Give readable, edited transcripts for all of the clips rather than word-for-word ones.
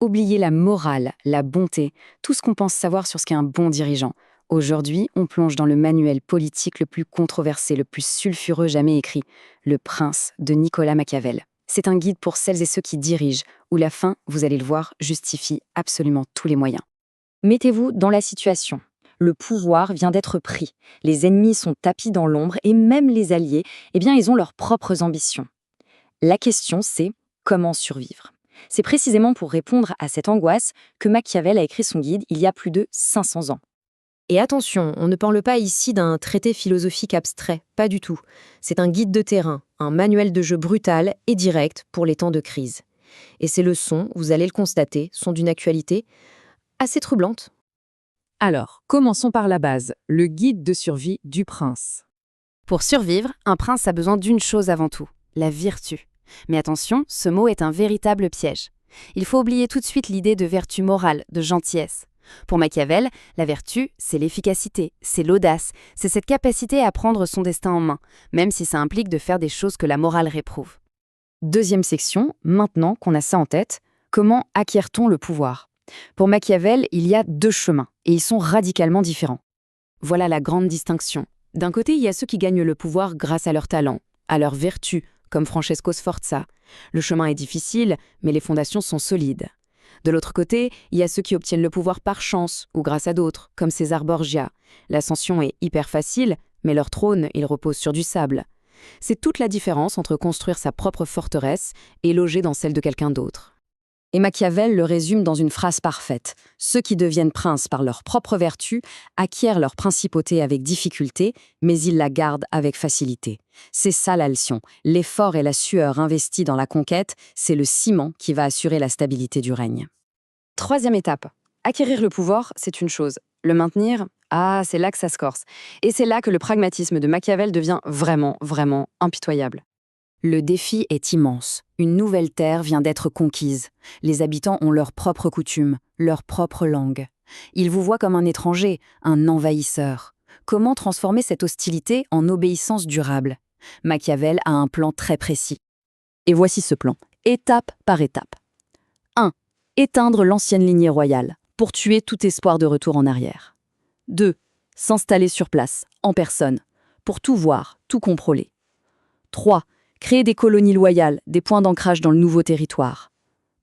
Oubliez la morale, la bonté, tout ce qu'on pense savoir sur ce qu'est un bon dirigeant. Aujourd'hui, on plonge dans le manuel politique le plus controversé, le plus sulfureux jamais écrit, Le Prince de Nicolas Machiavel. C'est un guide pour celles et ceux qui dirigent, où la fin, vous allez le voir, justifie absolument tous les moyens. Mettez-vous dans la situation. Le pouvoir vient d'être pris. Les ennemis sont tapis dans l'ombre et même les alliés, ils ont leurs propres ambitions. La question, c'est comment survivre? C'est précisément pour répondre à cette angoisse que Machiavel a écrit son guide il y a plus de 500 ans. Et attention, on ne parle pas ici d'un traité philosophique abstrait, pas du tout. C'est un guide de terrain, un manuel de jeu brutal et direct pour les temps de crise. Et ces leçons, vous allez le constater, sont d'une actualité assez troublante. Alors, commençons par la base, le guide de survie du prince. Pour survivre, un prince a besoin d'une chose avant tout, la vertu. Mais attention, ce mot est un véritable piège. Il faut oublier tout de suite l'idée de vertu morale, de gentillesse. Pour Machiavel, la vertu, c'est l'efficacité, c'est l'audace, c'est cette capacité à prendre son destin en main, même si ça implique de faire des choses que la morale réprouve. Deuxième section, maintenant qu'on a ça en tête, comment acquiert-on le pouvoir? Pour Machiavel, il y a deux chemins, et ils sont radicalement différents. Voilà la grande distinction. D'un côté, il y a ceux qui gagnent le pouvoir grâce à leur talent, à leur vertu, comme Francesco Sforza. Le chemin est difficile, mais les fondations sont solides. De l'autre côté, il y a ceux qui obtiennent le pouvoir par chance ou grâce à d'autres, comme César Borgia. L'ascension est hyper facile, mais leur trône, il repose sur du sable. C'est toute la différence entre construire sa propre forteresse et loger dans celle de quelqu'un d'autre. Et Machiavel le résume dans une phrase parfaite. Ceux qui deviennent princes par leur propre vertu acquièrent leur principauté avec difficulté, mais ils la gardent avec facilité. C'est ça la leçon. L'effort et la sueur investis dans la conquête, c'est le ciment qui va assurer la stabilité du règne. Troisième étape. Acquérir le pouvoir, c'est une chose. Le maintenir, c'est là que ça se corse. Et c'est là que le pragmatisme de Machiavel devient vraiment, vraiment impitoyable. Le défi est immense. Une nouvelle terre vient d'être conquise. Les habitants ont leurs propres coutumes, leur propre langue. Ils vous voient comme un étranger, un envahisseur. Comment transformer cette hostilité en obéissance durable? Machiavel a un plan très précis. Et voici ce plan, étape par étape. 1. Éteindre l'ancienne lignée royale, pour tuer tout espoir de retour en arrière. 2. S'installer sur place, en personne, pour tout voir, tout contrôler. 3. Créer des colonies loyales, des points d'ancrage dans le nouveau territoire.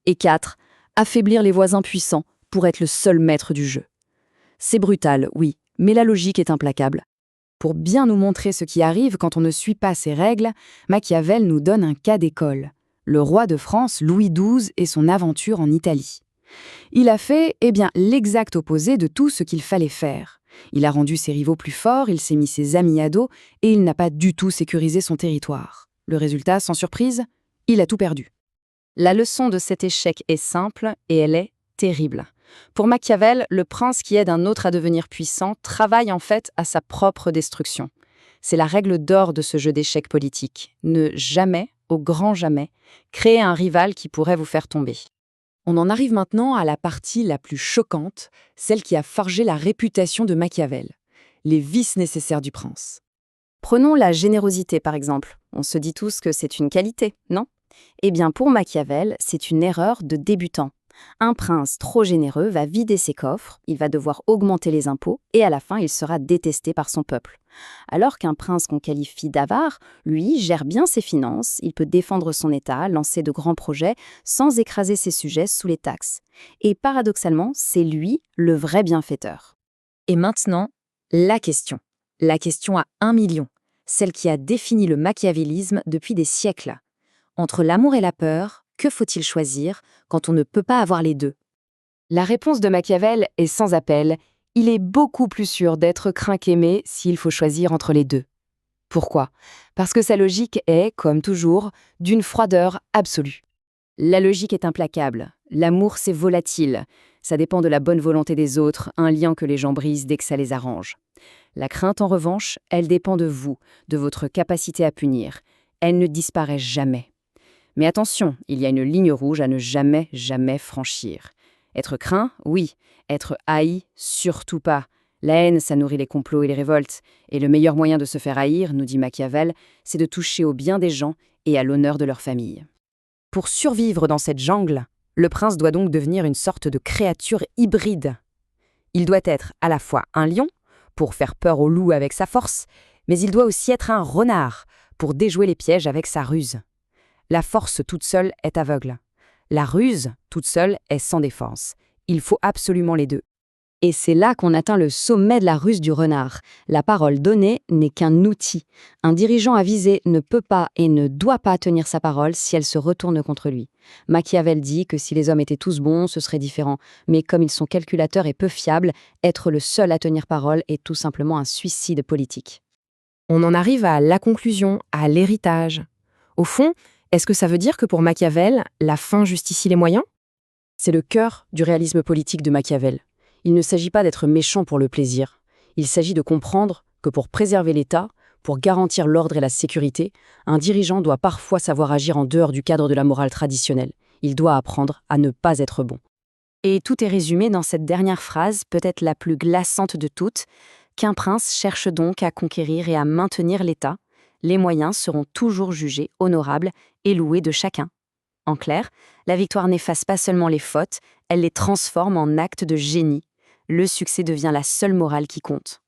Et 4. Affaiblir les voisins puissants pour être le seul maître du jeu. C'est brutal, oui, mais la logique est implacable. Pour bien nous montrer ce qui arrive quand on ne suit pas ces règles, Machiavel nous donne un cas d'école. Le roi de France, Louis XII, et son aventure en Italie. Il a fait, l'exact opposé de tout ce qu'il fallait faire. Il a rendu ses rivaux plus forts, il s'est mis ses amis à dos, et il n'a pas du tout sécurisé son territoire. Le résultat, sans surprise, il a tout perdu. La leçon de cet échec est simple et elle est terrible. Pour Machiavel, le prince qui aide un autre à devenir puissant travaille en fait à sa propre destruction. C'est la règle d'or de ce jeu d'échecs politique. Ne jamais, au grand jamais, créer un rival qui pourrait vous faire tomber. On en arrive maintenant à la partie la plus choquante, celle qui a forgé la réputation de Machiavel, les vices nécessaires du prince. Prenons la générosité par exemple. On se dit tous que c'est une qualité, non? Pour Machiavel, c'est une erreur de débutant. Un prince trop généreux va vider ses coffres, il va devoir augmenter les impôts et à la fin, il sera détesté par son peuple. Alors qu'un prince qu'on qualifie d'avare, lui, gère bien ses finances, il peut défendre son état, lancer de grands projets sans écraser ses sujets sous les taxes. Et paradoxalement, c'est lui le vrai bienfaiteur. Et maintenant, la question. La question à 1 million. Celle qui a défini le machiavélisme depuis des siècles. Entre l'amour et la peur, que faut-il choisir quand on ne peut pas avoir les deux? La réponse de Machiavel est sans appel. Il est beaucoup plus sûr d'être craint qu'aimé s'il faut choisir entre les deux. Pourquoi? Parce que sa logique est, comme toujours, d'une froideur absolue. La logique est implacable. L'amour, c'est volatile. Ça dépend de la bonne volonté des autres, un lien que les gens brisent dès que ça les arrange. La crainte, en revanche, elle dépend de vous, de votre capacité à punir. Elle ne disparaît jamais. Mais attention, il y a une ligne rouge à ne jamais, jamais franchir. Être craint, oui. Être haï, surtout pas. La haine, ça nourrit les complots et les révoltes. Et le meilleur moyen de se faire haïr, nous dit Machiavel, c'est de toucher au bien des gens et à l'honneur de leur famille. Pour survivre dans cette jungle, Le prince doit donc devenir une sorte de créature hybride. Il doit être à la fois un lion, pour faire peur au loup avec sa force, mais il doit aussi être un renard, pour déjouer les pièges avec sa ruse. La force toute seule est aveugle. La ruse toute seule est sans défense. Il faut absolument les deux. Et c'est là qu'on atteint le sommet de la ruse du renard. La parole donnée n'est qu'un outil. Un dirigeant avisé ne peut pas et ne doit pas tenir sa parole si elle se retourne contre lui. Machiavel dit que si les hommes étaient tous bons, ce serait différent. Mais comme ils sont calculateurs et peu fiables, être le seul à tenir parole est tout simplement un suicide politique. On en arrive à la conclusion, à l'héritage. Au fond, est-ce que ça veut dire que pour Machiavel, la fin justifie les moyens? C'est le cœur du réalisme politique de Machiavel. Il ne s'agit pas d'être méchant pour le plaisir. Il s'agit de comprendre que pour préserver l'État, pour garantir l'ordre et la sécurité, un dirigeant doit parfois savoir agir en dehors du cadre de la morale traditionnelle. Il doit apprendre à ne pas être bon. Et tout est résumé dans cette dernière phrase, peut-être la plus glaçante de toutes, qu'un prince cherche donc à conquérir et à maintenir l'État. Les moyens seront toujours jugés honorables et loués de chacun. En clair, la victoire n'efface pas seulement les fautes, elle les transforme en actes de génie. Le succès devient la seule morale qui compte.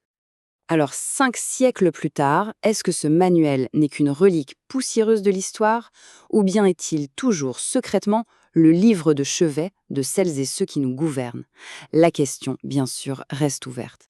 Alors 5 siècles plus tard, est-ce que ce manuel n'est qu'une relique poussiéreuse de l'histoire, ou bien est-il toujours secrètement le livre de chevet de celles et ceux qui nous gouvernent? La question, bien sûr, reste ouverte.